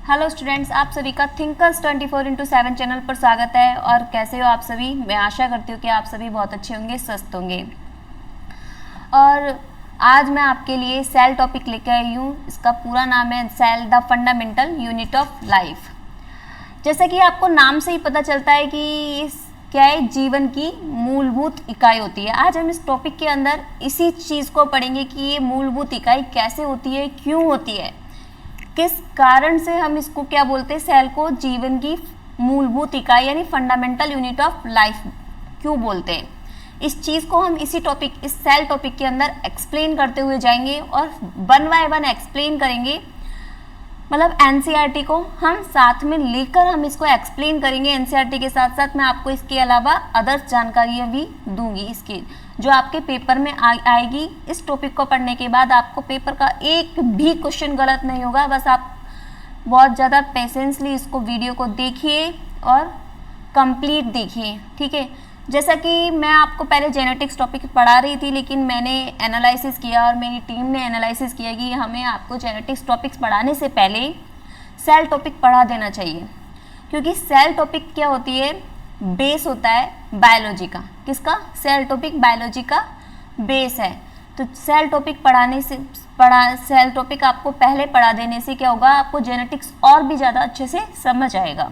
Hello students, आप सभी का थिंकर्स 24/7 चैनल पर स्वागत है। और कैसे हो आप सभी? मैं आशा करती हूँ कि आप सभी बहुत अच्छे होंगे, स्वस्थ होंगे। और आज मैं आपके लिए सेल टॉपिक लेकर आई हूँ। इसका पूरा नाम है cell the fundamental unit of life. जैसा कि आपको नाम से ही पता चलता है कि क्या है, जीवन की मूलभूत इकाई होती है। आज हम इस टॉपिक के अंदर इसी चीज़ को पढ़ेंगे कि ये मूलभूत इकाई कैसे होती है, क्यों होती है, किस कारण से हम इसको क्या बोलते हैं, सेल को जीवन की मूलभूत इकाई यानी फंडामेंटल यूनिट ऑफ लाइफ क्यों बोलते हैं। इस चीज़ को हम इस सेल टॉपिक के अंदर एक्सप्लेन करते हुए जाएंगे और 1 बाय 1 एक्सप्लेन करेंगे। मतलब एनसीईआरटी को हम साथ में लेकर हम इसको एक्सप्लेन करेंगे। एनसीईआरटी के साथ साथ मैं आपको इसके अलावा अदर्स जानकारियाँ भी दूंगी इसकी, जो आपके पेपर में आएगी। इस टॉपिक को पढ़ने के बाद आपको पेपर का एक भी क्वेश्चन गलत नहीं होगा। बस आप बहुत ज़्यादा पेशेंसली इसको वीडियो को देखिए और कंप्लीट देखिए, ठीक है। जैसा कि मैं आपको पहले जेनेटिक्स टॉपिक पढ़ा रही थी, लेकिन मैंने एनालिसिस किया और मेरी टीम ने एनालिसिस किया कि हमें आपको जेनेटिक्स टॉपिक्स पढ़ाने से पहले सेल टॉपिक पढ़ा देना चाहिए, क्योंकि सेल टॉपिक क्या होती है, बेस होता है बायोलॉजी का। किसका? सेल टॉपिक बायोलॉजी का बेस है। तो सेल टॉपिक सेल टॉपिक आपको पहले पढ़ा देने से क्या होगा, आपको जेनेटिक्स और भी ज़्यादा अच्छे से समझ आएगा।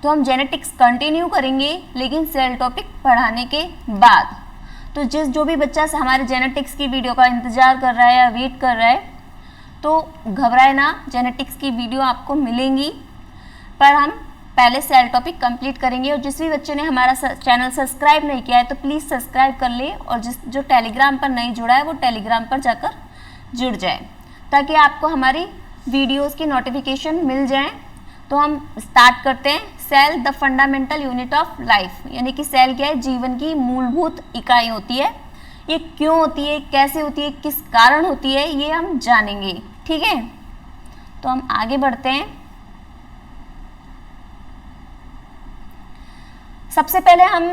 तो हम जेनेटिक्स कंटिन्यू करेंगे, लेकिन सेल टॉपिक पढ़ाने के बाद। तो जो भी बच्चा हमारे जेनेटिक्स की वीडियो का इंतज़ार कर रहा है या वेट कर रहा है, तो घबराए ना, जेनेटिक्स की वीडियो आपको मिलेंगी। पर हम पहले सेल टॉपिक कंप्लीट करेंगे। और जिस भी बच्चे ने हमारा चैनल सब्सक्राइब नहीं किया है तो प्लीज़ सब्सक्राइब कर ले, और जो टेलीग्राम पर नहीं जुड़ा है वो टेलीग्राम पर जाकर जुड़ जाए, ताकि आपको हमारी वीडियोस की नोटिफिकेशन मिल जाए। तो हम स्टार्ट करते हैं। Cell the fundamental unit of life, यानी कि सेल क्या है, जीवन की मूलभूत इकाई होती है। ये क्यों होती है, कैसे होती है, किस कारण होती है, ये हम जानेंगे, ठीक है। तो हम आगे बढ़ते हैं। सबसे पहले हम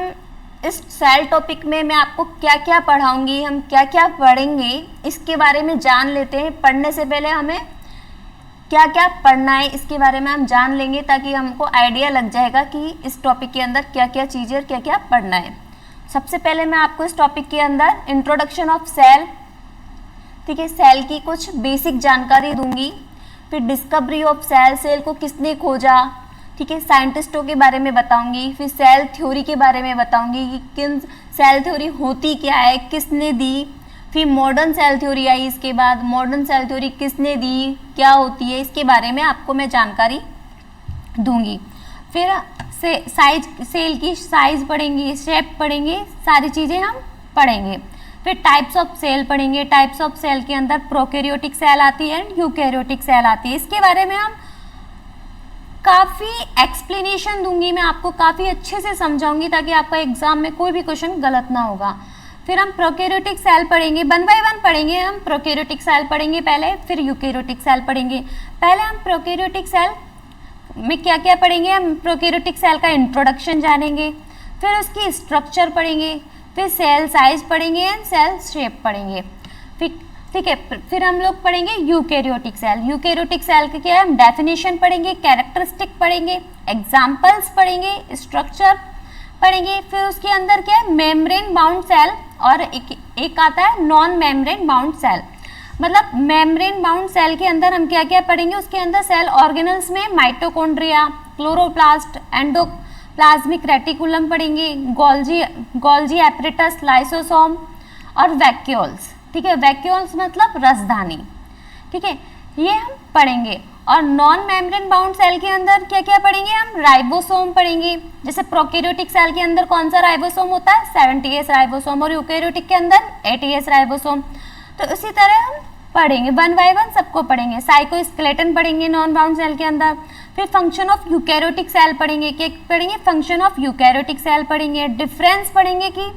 इस सेल टॉपिक में मैं आपको क्या क्या पढ़ाऊंगी, हम क्या क्या पढ़ेंगे, इसके बारे में जान लेते हैं। पढ़ने से पहले हमें क्या क्या पढ़ना है इसके बारे में हम जान लेंगे, ताकि हमको आइडिया लग जाएगा कि इस टॉपिक के अंदर क्या क्या चीज़ें और क्या क्या पढ़ना है। सबसे पहले मैं आपको इस टॉपिक के अंदर इंट्रोडक्शन ऑफ सेल, ठीक है, सेल की कुछ बेसिक जानकारी दूंगी। फिर डिस्कवरी ऑफ सेल, सेल को किसने खोजा, ठीक है, साइंटिस्टों के बारे में बताऊंगी। फिर सेल थ्योरी के बारे में बताऊंगी कि किन सेल थ्योरी होती क्या है, किसने दी। फिर मॉडर्न सेल थ्योरी आई, इसके बाद मॉडर्न सेल थ्योरी किसने दी, क्या होती है, इसके बारे में आपको मैं जानकारी दूंगी। फिर सेल की साइज पढ़ेंगे, शेप पढ़ेंगे, सारी चीज़ें हम पढ़ेंगे। फिर टाइप्स ऑफ सेल पढ़ेंगे। टाइप्स ऑफ सेल के अंदर प्रोकैरियोटिक सेल आती है एंड यूकैरियोटिक सेल आती है। इसके बारे में हम काफ़ी एक्सप्लेनेशन दूंगी, मैं आपको काफ़ी अच्छे से समझाऊंगी, ताकि आपका एग्जाम में कोई भी क्वेश्चन गलत ना होगा। फिर हम प्रोकैरियोटिक सेल पढ़ेंगे, 1 बाय 1 पढ़ेंगे। हम प्रोकैरियोटिक सेल पढ़ेंगे पहले, फिर यूकैरियोटिक सेल पढ़ेंगे। पहले हम प्रोकैरियोटिक सेल में क्या क्या पढ़ेंगे, हम प्रोकैरियोटिक सेल का इंट्रोडक्शन जानेंगे, फिर उसकी स्ट्रक्चर पढ़ेंगे, फिर सेल साइज पढ़ेंगे एंड सेल शेप पढ़ेंगे। ठीक है, फिर हम लोग पढ़ेंगे यूकैरियोटिक सेल। यूकैरियोटिक सेल का क्या है, हम डेफिनेशन पढ़ेंगे, कैरेक्टरिस्टिक पढ़ेंगे, एग्जाम्पल्स पढ़ेंगे, स्ट्रक्चर पढ़ेंगे। फिर उसके अंदर क्या है, मेम्ब्रेन बाउंड सेल, और एक आता है नॉन मेम्ब्रेन बाउंड सेल। मतलब मेम्ब्रेन बाउंड सेल के अंदर हम क्या क्या पढ़ेंगे, उसके अंदर सेल ऑर्गेनल्स में माइटोकॉन्ड्रिया, क्लोरोप्लास्ट, एंडोप्लाज्मिक रेटिकुलम पढ़ेंगे, गोल्जी एपरेटस, लाइसोसोम और वैक्यूल्स, ठीक है। वैक्यूल्स मतलब रसधानी, ठीक है, ये हम पढ़ेंगे। और नॉन मेम्ब्रेन बाउंड सेल के अंदर क्या क्या पढ़ेंगे, हम राइबोसोम पढ़ेंगे। जैसे प्रोकैरियोटिक सेल के अंदर कौन सा राइबोसोम होता है, 70S राइबोसोम, और यूकैरियोटिक के अंदर 80S राइबोसोम। तो इसी तरह हम पढ़ेंगे, 1 बाय 1 सबको पढ़ेंगे। साइटोस्केलेटन पढ़ेंगे नॉन बाउंड सेल के अंदर। फिर फंक्शन ऑफ यूकैरियोटिक सेल पढ़ेंगे, क्या पढ़ेंगे, फंक्शन ऑफ यूकैरियोटिक सेल पढ़ेंगे। डिफरेंस पढ़ेंगे कि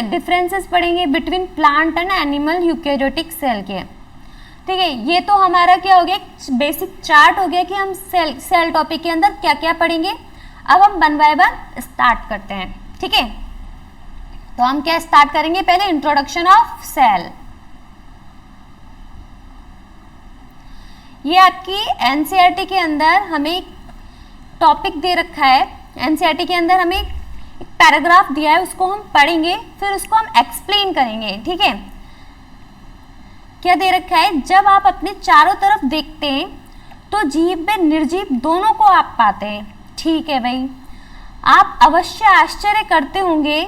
डिफरेंसेस पढ़ेंगे between plant and animal eukaryotic cell के, ठीक है। ये तो हमारा क्या हो गया, बेसिक चार्ट हो गया कि हम सेल टॉपिक के अंदर क्या क्या पढ़ेंगे। अब हम 1 बाय 1 स्टार्ट करते हैं, ठीक है। तो हम क्या स्टार्ट करेंगे, पहले इंट्रोडक्शन ऑफ सेल। ये आपकी एनसीईआरटी के अंदर हमें टॉपिक दे रखा है, एनसीईआरटी के अंदर हमें एक पैराग्राफ दिया है, उसको हम पढ़ेंगे, फिर उसको हम एक्सप्लेन करेंगे, ठीक है। क्या दे रखा है, जब आप अपने चारों तरफ देखते हैं तो जीव व निर्जीव दोनों को आप पाते हैं, ठीक है भाई। आप अवश्य आश्चर्य करते होंगे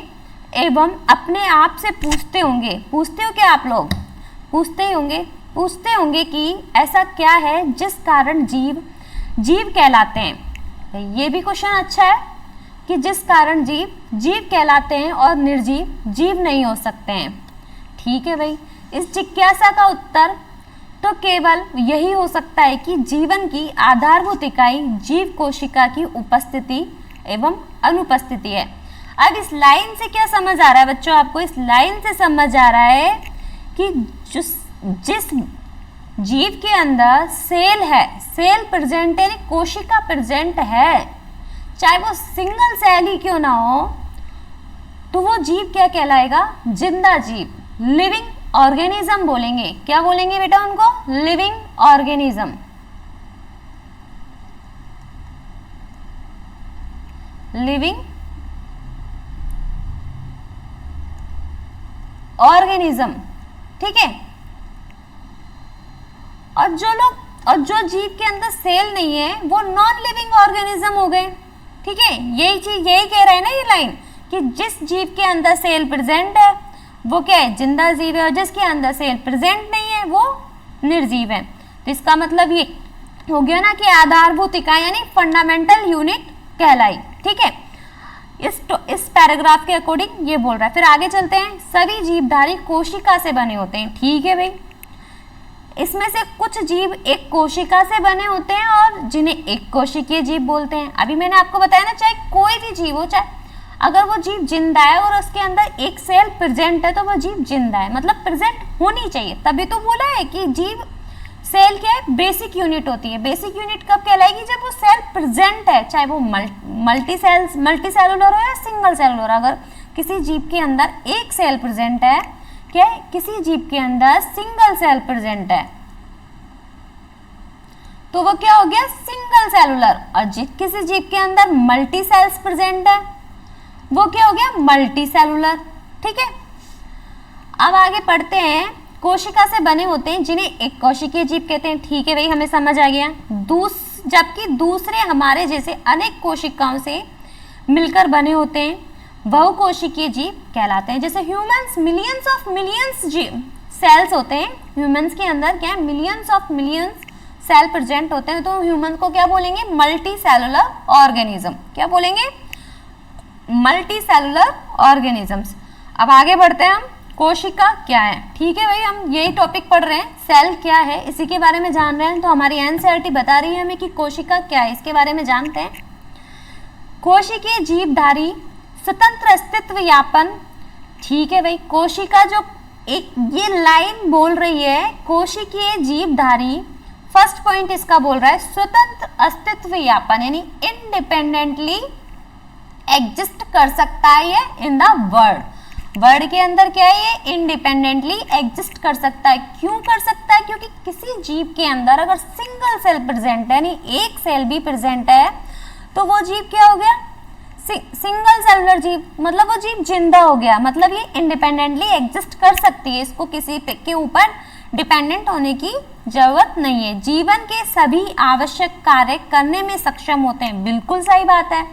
एवं अपने आप से पूछते होंगे, पूछते हो क्या आप लोग, पूछते होंगे कि ऐसा क्या है जिस कारण जीव जीव कहलाते हैं। ये भी क्वेश्चन अच्छा है कि जिस कारण जीव जीव कहलाते हैं और निर्जीव जीव नहीं हो सकते हैं, ठीक है भाई। इस जिज्ञासा का उत्तर तो केवल यही हो सकता है कि जीवन की आधारभूत इकाई जीव कोशिका की उपस्थिति एवं अनुपस्थिति है। अब इस लाइन से क्या समझ आ रहा है बच्चों आपको, इस लाइन से समझ आ रहा है कि जिस जीव के अंदर सेल है, सेल प्रेजेंट है, कोशिका प्रेजेंट है, चाहे वो सिंगल सेल ही क्यों ना हो, तो वो जीव क्या कहलाएगा, जिंदा जीव, लिविंग ऑर्गेनिज्म बोलेंगे। क्या बोलेंगे बेटा उनको, लिविंग ऑर्गेनिज्म। लिविंग ऑर्गेनिज्म, ठीक है। और जो जीव के अंदर सेल नहीं है वो नॉन लिविंग ऑर्गेनिज्म हो गए, ठीक है। यही चीज यही कह रहा है ना ये लाइन, कि जिस जीव के अंदर सेल प्रेजेंट है वो क्या है, जिंदा जीव है, और जिसके अंदर सेल प्रेजेंट नहीं है वो निर्जीव है। तो इसका मतलब ये हो गया ना कि आधारभूत इकाई यानी फंडामेंटल यूनिट कहलाई, ठीक है। इस पैराग्राफ के अकॉर्डिंग ये बोल रहा है। फिर आगे चलते हैं, सभी जीवधारी कोशिका से बने होते हैं, ठीक है भाई। इसमें से कुछ जीव एक कोशिका से बने होते हैं और जिन्हें एक कोशिकीय जीव बोलते हैं। अभी मैंने आपको बताया ना, चाहे कोई भी जीव हो, चाहे अगर वो जीव जिंदा है और उसके अंदर एक सेल प्रेजेंट है तो वो जीव जिंदा है, मतलब प्रेजेंट होनी चाहिए। तभी तो बोला है कि जीव सेल क्या है, बेसिक यूनिट होती है। बेसिक यूनिट कब कहलाएगी, जब वो सेल प्रेजेंट है, चाहे वो मल्टी सेलुलर हो या सिंगल सेलुलर। अगर किसी जीव के अंदर एक सेल प्रेजेंट है, क्या है, किसी जीव के अंदर सिंगल सेल प्रेजेंट है, तो वो क्या हो गया, सिंगल सेलुलर। और किसी जीव के अंदर मल्टी सेल्स प्रेजेंट है वो क्या हो गया, मल्टी सेलुलर, ठीक है। अब आगे पढ़ते हैं, कोशिका से बने होते हैं जिन्हें एक कोशिकीय जीव कहते हैं, ठीक है भाई, हमें समझ आ गया। जबकि दूसरे हमारे जैसे अनेक कोशिकाओं से मिलकर बने होते हैं बहुकोशिकीय जीव कहलाते हैं। जैसे ह्यूमंस, मिलियंस जीव सेल्स होते हैं, ह्यूमंस के अंदर क्या है, मिलियंस सेल प्रेजेंट होते हैं, तो ह्यूमन को क्या बोलेंगे, मल्टी सेलुलर ऑर्गेनिज्म। क्या बोलेंगे, मल्टी सेलुलर ऑर्गेनिजम्स। अब आगे बढ़ते हैं हम, कोशिका क्या है, ठीक है भाई। हम यही टॉपिक पढ़ रहे हैं, सेल क्या है इसी के बारे में जान रहे हैं। तो हमारी एनसीईआरटी बता रही है हमें कि कोशिका क्या है, इसके बारे में जानते हैं। कोशिकीय जीवधारी स्वतंत्र अस्तित्व यापन, ठीक है भाई। कोशिका जो एक ये लाइन बोल रही है, कोशिकीय जीवधारी, फर्स्ट पॉइंट इसका बोल रहा है स्वतंत्र अस्तित्व यापन, यानी इंडिपेंडेंटली एग्जिस्ट कर सकता है ये इन द वर्ल्ड के अंदर, क्या है ये, इंडिपेंडेंटली एग्जिस्ट कर सकता है। क्यों कर सकता है, क्योंकि किसी जीव के अंदर अगर सिंगल सेल प्रेजेंट है, यानी एक सेल भी प्रेजेंट है, तो वो जीव क्या हो गया, सिंगल सेलुलर जीव, मतलब वो जीव जिंदा हो गया, मतलब ये इंडिपेंडेंटली एग्जिस्ट कर सकती है, इसको किसी के ऊपर डिपेंडेंट होने की जरूरत नहीं है। जीवन के सभी आवश्यक कार्य करने में सक्षम होते हैं, बिल्कुल सही बात है।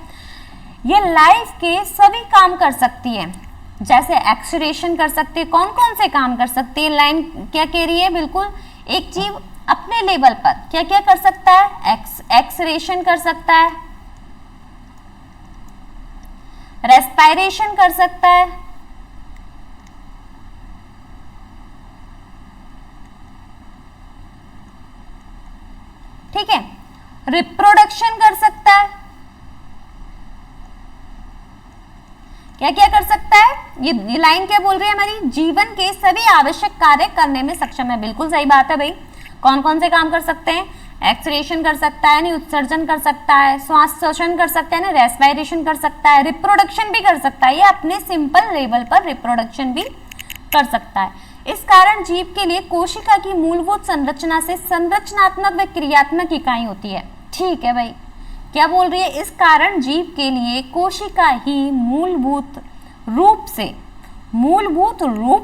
ये लाइफ के सभी काम कर सकती है, जैसे एक्सरेशन कर सकती है। कौन कौन से काम कर सकती है, लाइन क्या कह रही है, बिल्कुल एक जीव अपने लेवल पर क्या क्या कर सकता है, एक्सरेशन कर सकता है, रेस्पिरेशन कर सकता है, ठीक है, रिप्रोडक्शन कर सकता है। क्या क्या कर सकता है, ये लाइन क्या बोल रही है हमारी, जीवन के सभी आवश्यक कार्य करने में सक्षम है, बिल्कुल सही बात है भाई। कौन कौन से काम कर सकते हैं, एक्सरेशन कर सकता है यानी उत्सर्जन कर सकता है, श्वास शोषण कर सकता है ना, रेस्पिरेशन कर सकता है, रिप्रोडक्शन भी कर सकता है, ये अपने सिंपल लेवल पर रिप्रोडक्शन भी कर सकता है। इस कारण जीव के लिए कोशिका की मूलभूत संरचना से संरचनात्मक व क्रियात्मक इकाई होती है। ठीक है भाई, क्या बोल रही है? इस कारण जीव के लिए कोशिका ही मूलभूत रूप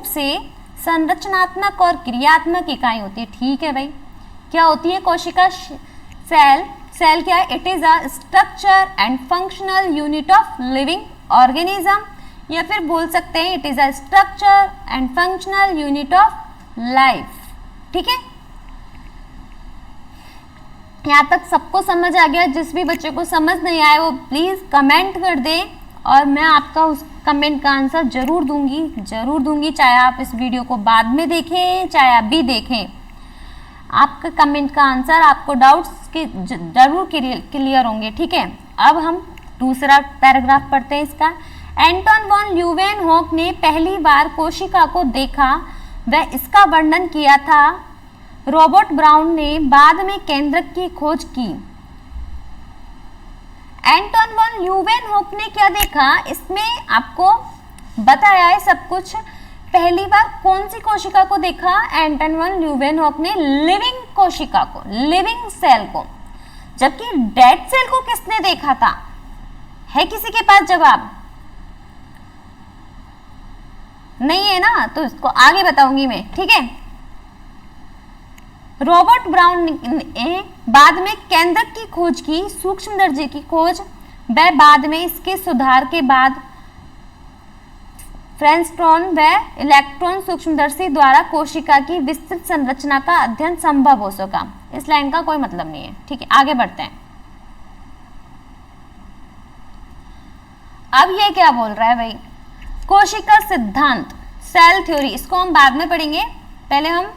से संरचनात्मक और क्रियात्मक इकाई होती है। ठीक है भाई, क्या होती है कोशिका? सेल क्या है? It is a structure and functional unit of living organism, या फिर बोल सकते हैं it is a structure and functional unit of life. ठीक है, यहाँ तक सबको समझ आ गया? जिस भी बच्चे को समझ नहीं आया वो प्लीज कमेंट कर दे और मैं आपका उस कमेंट का आंसर जरूर दूंगी, चाहे आप इस वीडियो को बाद में देखें चाहे अभी देखें। आपका कमेंट का आंसर, आपको डाउट्स के जरूर क्लियर होंगे। ठीक है, अब हम दूसरा पैराग्राफ पढ़ते हैं इसका। एंटन वॉन ल्यूवेनहॉक ने पहली बार कोशिका को देखा व इसका वर्णन किया था। रॉबर्ट ब्राउन ने बाद में केंद्रक की खोज की। एंटन वॉन ल्यूवेनहॉक ने क्या देखा? इसमें आपको बताया है सब कुछ। पहली बार कौन सी कोशिका को देखा? एंटन वॉन ल्यूवेनहॉक ने लिविंग कोशिका को, लिविंग सेल को। जबकि डेड सेल को किसने देखा था? है किसी के पास जवाब? नहीं है ना, तो इसको आगे बताऊंगी मैं। ठीक है, रॉबर्ट ब्राउन ने बाद में केंद्रक की खोज की, सूक्ष्मदर्शी की खोज, व बाद में इसके सुधार के बाद फ्रेंस्टोन व इलेक्ट्रॉन सूक्ष्मदर्शी द्वारा कोशिका की विस्तृत संरचना का अध्ययन संभव हो सका। इस लाइन का कोई मतलब नहीं है। ठीक है, आगे बढ़ते हैं। अब ये क्या बोल रहा है भाई? कोशिका सिद्धांत, सेल थ्योरी, इसको हम बाद में पढ़ेंगे। पहले हम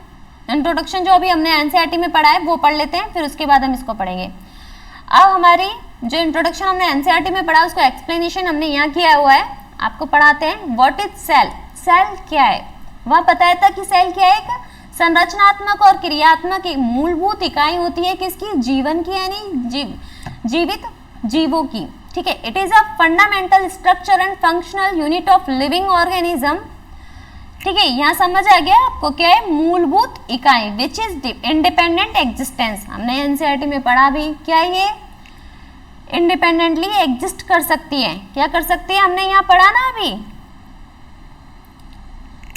इंट्रोडक्शन जो अभी हमने एनसीईआरटी में पढ़ा है वो पढ़ लेते हैं, फिर उसके बाद हम इसको पढ़ेंगे। अब हमारी जो इंट्रोडक्शन हमने एनसीईआरटी में पढ़ा उसको एक्सप्लेनेशन हमने यहाँ किया हुआ है, आपको पढ़ाते हैं। What is cell? सेल क्या है? वह बताया था कि सेल क्या है? एक संरचनात्मक और क्रियात्मक एक मूलभूत इकाई होती है किसकी? जीवन की, यानी जीवित जीवों की। ठीक है, it is a fundamental structure and functional unit of living organism. ठीक है, यहाँ समझ आ गया आपको क्या है? मूलभूत इकाई विच इज इंडिपेंडेंट एग्जिस्टेंस। हमने एनसीईआरटी में पढ़ा भी, क्या ये इंडिपेंडेंटली एग्जिस्ट कर सकती है। क्या कर सकती है? हमने यहाँ पढ़ा ना अभी,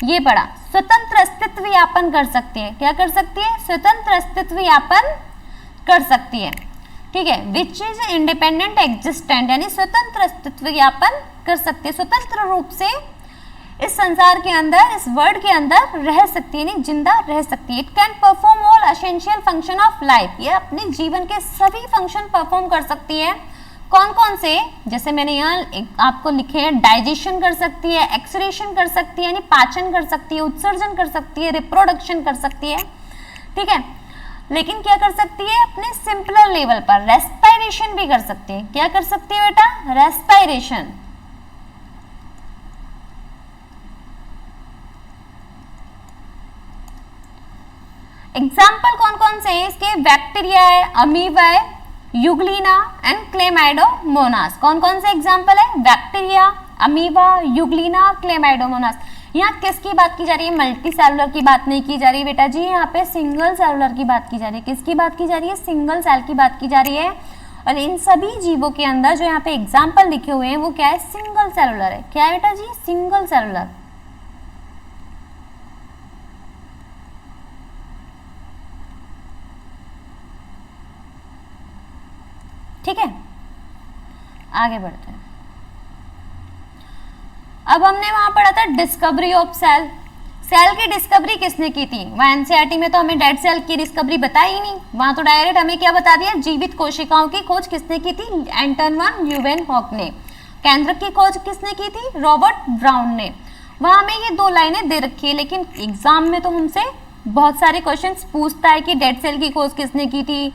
ये पढ़ा, स्वतंत्र अस्तित्व यापन कर सकती है। क्या कर सकती है? स्वतंत्र अस्तित्व यापन कर सकती है। ठीक है, विच इज इंडिपेंडेंट एग्जिस्टेंट, यानी स्वतंत्र अस्तित्व यापन कर सकती है, स्वतंत्र रूप से इस संसार के अंदर, इस वर्ल्ड के अंदर रह सकती है, यानी जिंदा रह सकती है। It can perform all essential function of life, ये अपने जीवन के सभी फंक्शन परफॉर्म कर सकती है। कौन कौन से? जैसे मैंने यहाँ आपको लिखे हैं, डाइजेशन कर सकती है, एक्सक्रीशन कर सकती है यानी पाचन कर सकती है, उत्सर्जन कर सकती है, रिप्रोडक्शन कर सकती है। ठीक है, लेकिन क्या कर सकती है? अपने सिंपलर लेवल पर रेस्पिरेशन भी कर सकती है। क्या कर सकती है बेटा? रेस्पिरेशन। एग्जाम्पल कौन कौन से हैं इसके? बैक्टीरिया है, अमीबा है, यूग्लिना एंड क्लेमाइडोमोनास। कौन कौन से एग्जाम्पल है? Bacteria, amoeba, Euglena, Chlamydomonas. यहाँ किसकी बात की जा रही है? मल्टी सेलुलर की बात नहीं की जा रही बेटा जी, यहाँ पे सिंगल सेलुलर की बात की जा रही है। किसकी बात की जा रही है? सिंगल सेल की बात की जा रही है। और इन सभी जीवों के अंदर जो यहाँ पे एग्जाम्पल लिखे हुए हैं वो क्या है? सिंगल सेलुलर है। क्या है बेटा जी? Single cellular. ठीक है, आगे बढ़ते हैं। अब हमने वहां पढ़ा था डिस्कवरी ऑफ सेल। सेल की डिस्कवरी किसने की थी? वहां एनसीईआरटी में तो हमें डेड सेल की डिस्कवरी बताई ही नहीं, वहां तो डायरेक्ट हमें क्या बता दिया? जीवित कोशिकाओं की खोज किसने की थी? एंटन वॉन ल्यूवेनहॉक ने। केंद्रक की खोज किसने की थी? रॉबर्ट ब्राउन ने। वहां हमें ये दो लाइनें दे रखी है, लेकिन एग्जाम में तो हमसे बहुत सारे क्वेश्चंस पूछता है कि डेड सेल की खोज किसने की थी,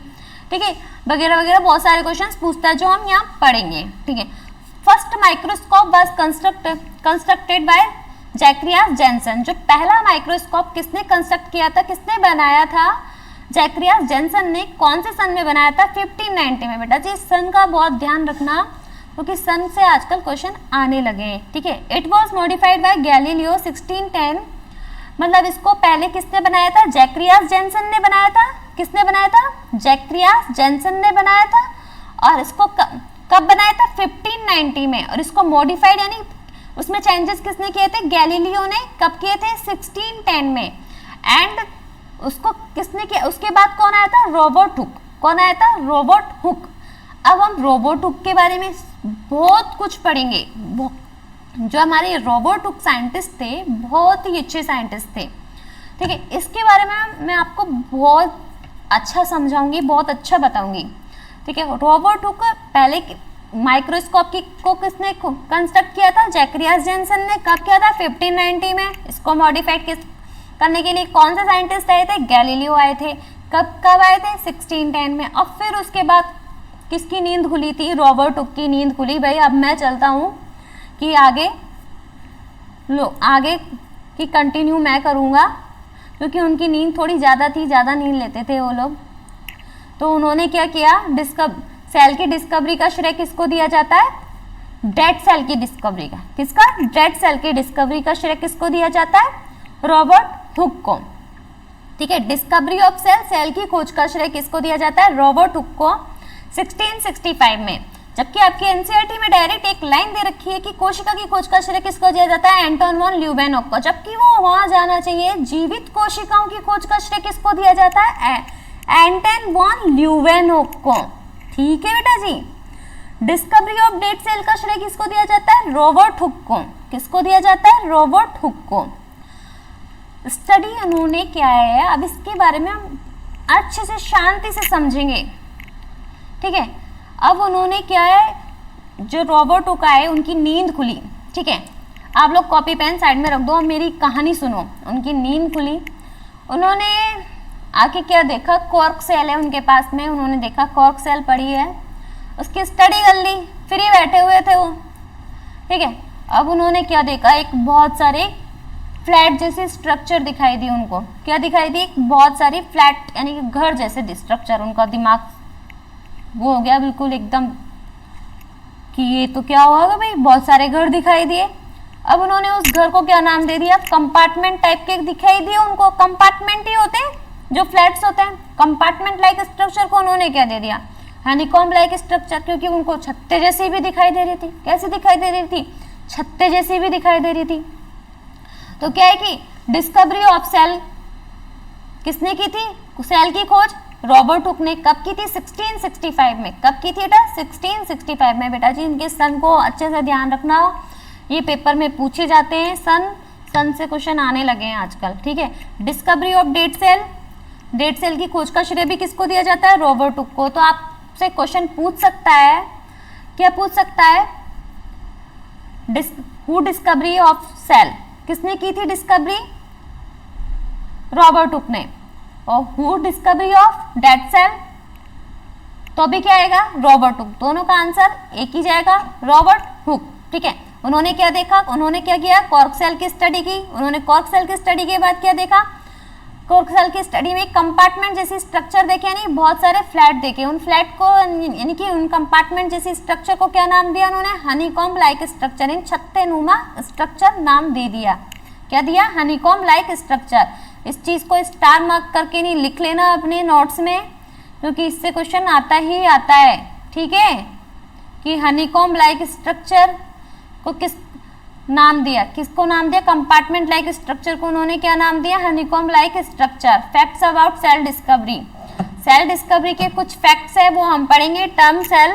ठीक है, वगैरह वगैरह बहुत सारे क्वेश्चंस पूछता है जो हम यहाँ पढ़ेंगे। ठीक है, first microscope was constructed by Zacharias Janssen. जो पहला माइक्रोस्कोप किसने कंस्ट्रक्ट किया था, किसने बनाया था? जैकरियास जेनसन ने। कौन से सन में बनाया था? 1590 में। बेटा जी सन का बहुत ध्यान रखना क्योंकि सन से आजकल क्वेश्चन आने लगे हैं। ठीक है, it was modified by Galileo 1610 मतलब इसको पहले किसने बनाया था? जैकरियास जेनसन ने बनाया था। किसने बनाया था? जैकरियास जेनसन ने बनाया था। और इसको कब बनाया था? 1590 में। और इसको मॉडिफाइड यानी उसमें चेंजेस किसने किए थे? गैलीलियो ने। कब किए थे? 1610 में। एंड उसको किसने किया? उसके बाद कौन आया था? Robert Hooke. कौन आया था? Robert Hooke. अब हम रॉबर्ट हुक के बारे में बहुत कुछ पढ़ेंगे। जो हमारे रॉबर्ट हुक साइंटिस्ट थे, बहुत ही अच्छे साइंटिस्ट थे, ठीक है। इसके बारे में मैं आपको बहुत अच्छा समझाऊंगी, बहुत अच्छा बताऊंगी, ठीक है। रॉबर्ट हुक पहले माइक्रोस्कोप को किसने कंस्ट्रक्ट किया था? जैकरियास जेनसन ने। कब किया था? 1590 में। इसको मॉडिफाइड करने के लिए कौन से साइंटिस्ट आए थे? गैलीलियो आए थे। कब आए थे? 1610 में। अब फिर उसके बाद किसकी नींद खुली थी? रॉबर्ट हुक की नींद खुली। भाई अब मैं चलता हूँ कि आगे की कंटिन्यू मैं करूँगा, क्योंकि उनकी नींद थोड़ी ज़्यादा थी, ज़्यादा नींद लेते थे वो लोग। तो उन्होंने क्या किया? सेल की डिस्कवरी का श्रेय किसको दिया जाता है? डेड सेल की डिस्कवरी का। किसका? डेड सेल की डिस्कवरी का श्रेय किसको दिया जाता है? रॉबर्ट हुक को, ठीक है। डिस्कवरी ऑफ सेल की खोज का श्रेय किसको दिया जाता है? रॉबर्ट हुक को 1665 में। जबकि आपकी एनसीईआरटी में डायरेक्ट एक लाइन दे रखी है कि कोशिका की खोज का श्रेय किसको दिया जाता है? एंटन वॉन ल्यूवेनहोक को। जबकि वो वहां जाना चाहिए, जीवित कोशिकाओं की खोज का श्रेय किसको दिया जाता है? एंटन वॉन ल्यूवेनहोक को, ठीक है बेटा जी। डिस्कवरी ऑफ डेड सेल का श्रेय किसको दिया जाता है? रॉबर्ट हुक को। किसको दिया जाता है? रॉबर्ट हुक को। स्टडी उन्होंने क्या है, अब इसके बारे में हम अच्छे से शांति से समझेंगे, ठीक है। अब उन्होंने क्या है, जो रॉबर्ट हुक आए उनकी नींद खुली, ठीक है। आप लोग कॉपी पेन साइड में रख दो और मेरी कहानी सुनो। उनकी नींद खुली, उन्होंने आके क्या देखा? कॉर्क सेल है उनके पास में। उन्होंने देखा कॉर्क सेल पड़ी है, उसकी स्टडी कर ली। फ्री बैठे हुए थे वो, ठीक है। अब उन्होंने क्या देखा? एक बहुत सारे फ्लैट जैसे स्ट्रक्चर दिखाई दी उनको। क्या दिखाई दी? बहुत सारी फ्लैट यानी कि घर जैसे स्ट्रक्चर। उनका दिमाग वो हो गया बिल्कुल एकदम कि ये तो क्या होगा भाई, बहुत सारे घर दिखाई दिए। अब उन्होंने उस घर को क्या नाम दे दिया? कंपार्टमेंट टाइप के दिखाई दिए उनको। कंपार्टमेंट ही होते हैं जो फ्लैट्स होते हैं। कंपार्टमेंट लाइक स्ट्रक्चर को उन्होंने क्या दे दिया? हनीकॉम्ब लाइक स्ट्रक्चर, क्योंकि उनको छत्ते जैसी भी दिखाई दे रही थी। कैसी दिखाई दे रही थी? छत्ते जैसी भी दिखाई दे रही थी। तो क्या है कि डिस्कवरी ऑफ सेल किसने की थी? सेल की खोज रॉबर्ट हुक ने। कब की थी? 1665 में। कब की थी बेटा? 1665 में। बेटा जी इनके सन को अच्छे से ध्यान रखना, ये पेपर में पूछे जाते हैं। सन से क्वेश्चन आने लगे हैं आजकल, ठीक है। डिस्कवरी ऑफ डेड सेल की खोज का श्रेय भी किसको दिया जाता है? रॉबर्ट हुक को। तो आपसे क्वेश्चन पूछ सकता है, क्या पूछ सकता है? हु डिस्कवरी ऑफ सेल, किसने की थी डिस्कवरी? रॉबर्ट हुक ने। और who discovery of dead cell, तो भी क्या आएगा? Robert Hooke. दोनों का आंसर एक ही जाएगा, रॉबर्ट हुक, ठीक है। उन्होंने क्या देखा? उन्होंने क्या किया? कॉर्क सेल की स्टडी की। उन्होंने कॉर्क सेल की स्टडी के बाद क्या देखा? कॉर्क सेल की स्टडी में कंपार्टमेंट जैसी स्ट्रक्चर देखे, यानी बहुत सारे फ्लैट देखे। उन फ्लैट को यानी कि उन कंपार्टमेंट जैसी स्ट्रक्चर को क्या नाम दिया उन्होंने? हनीकॉम्ब लाइक स्ट्रक्चर, इन छत्ते नुमा स्ट्रक्चर नाम दे दिया। क्या दिया? Honeycomb like structure. इस चीज को स्टार मार्क करके नहीं लिख लेना अपने नोट्स में, क्योंकि इससे क्वेश्चन आता ही आता है, ठीक है। कि हनीकॉम्ब लाइक स्ट्रक्चर को किस नाम दिया? किसको नाम दिया? कंपार्टमेंट लाइक स्ट्रक्चर को उन्होंने क्या नाम दिया? Honeycomb like structure. Facts about cell discovery, cell discovery के कुछ फैक्ट्स है वो हम पढ़ेंगे। Term cell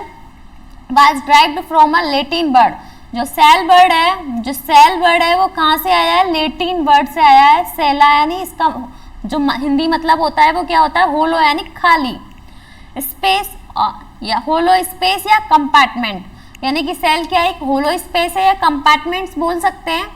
was derived from a Latin word. जो सेल वर्ड है वो कहाँ से आया है? लैटिन वर्ड से आया है। सेला यानी इसका जो हिंदी मतलब होता है वो क्या होता है? होलो यानी खाली, स्पेस या होलो स्पेस या कंपार्टमेंट, यानी कि सेल क्या है? एक होलो स्पेस है या कंपार्टमेंट्स बोल सकते हैं।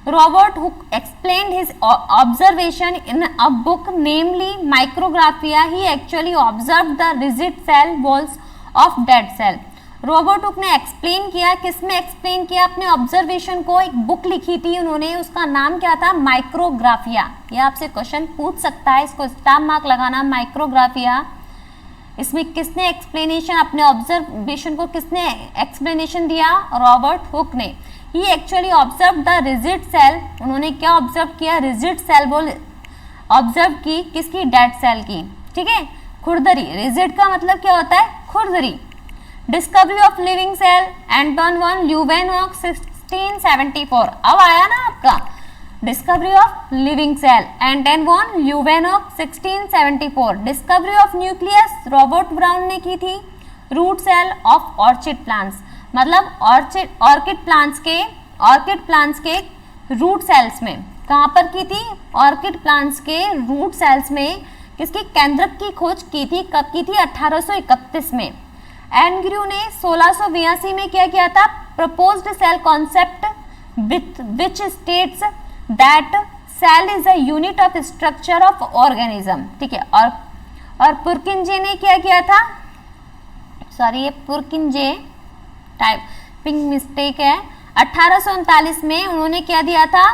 Robert Hooke explained his observation in a book namely Micrographia. He actually observe the rigid cell walls of dead cell. Robert Hooke ने एक्सप्लेन किया, किसमें एक्सप्लेन किया? अपने ऑब्जर्वेशन को। एक बुक लिखी थी उन्होंने, उसका नाम क्या था? माइक्रोग्राफिया। यह आपसे क्वेश्चन पूछ सकता है, इसको स्टार मार्क लगाना, माइक्रोग्राफिया। इसमें किसने एक्सप्लेनेशन, अपने ऑब्जर्वेशन को किसने एक्सप्लेनेशन दिया? रॉबर्ट हुक ने। He actually observe the rigid cell, उन्होंने क्या ऑब्जर्व किया, रिजिड सेल बोल ऑब्जर्व की, किसकी, डेड सेल की, ठीक है, खुरदरी, रिजिड का मतलब क्या होता है, खुरदरी। Discovery of living cell, Anton van Leeuwenhoek 1674, अब आया ना आपका discovery of living cell, Anton van Leeuwenhoek 1674। Discovery of nucleus Robert Brown ने की थी। Root cell of orchid plants, मतलब ऑर्किड प्लांट्स के रूट सेल्स में, कहाँ पर की थी, ऑर्किड प्लांट्स के रूट सेल्स में किसकी, केंद्रक की खोज की थी, कब की थी, 1831 में। एनग्रू ने 1682 में क्या किया था, proposed cell concept which states that cell is a unit of structure of organism, ठीक है। और पुरकिंजे ने क्या किया था, सॉरी ये पुरकिंजे टाइपिंग मिस्टेक है, 1839 में उन्होंने क्या दिया था,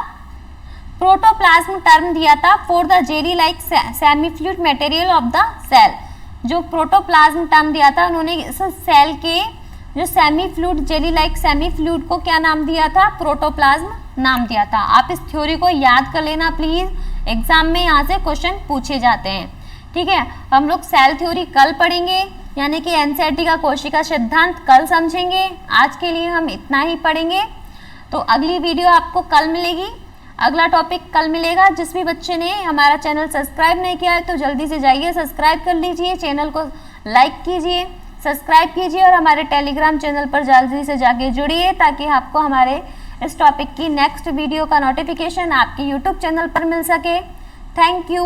प्रोटोप्लाज्म टर्म दिया था for the jelly like semi fluid material of the cell. जो प्रोटोप्लाज्म टर्म दिया था उन्होंने इस सेल के जो semi fluid jelly like semi fluid को क्या नाम दिया था, प्रोटोप्लाज्म नाम दिया था। आप इस थ्योरी को याद कर लेना प्लीज, एग्जाम में यहाँ से क्वेश्चन पूछे जाते हैं, ठीक है। हम लोग सेल थ्योरी कल पढ़ेंगे, यानी कि एनसीईआरटी का कोशिका सिद्धांत कल समझेंगे। आज के लिए हम इतना ही पढ़ेंगे, तो अगली वीडियो आपको कल मिलेगी, अगला टॉपिक कल मिलेगा। जिस भी बच्चे ने हमारा चैनल सब्सक्राइब नहीं किया है तो जल्दी से जाइए सब्सक्राइब कर लीजिए, चैनल को लाइक कीजिए, सब्सक्राइब कीजिए और हमारे टेलीग्राम चैनल पर जल्दी से जाके जुड़िए, ताकि आपको हमारे इस टॉपिक की नेक्स्ट वीडियो का नोटिफिकेशन आपके यूट्यूब चैनल पर मिल सके। Thank you.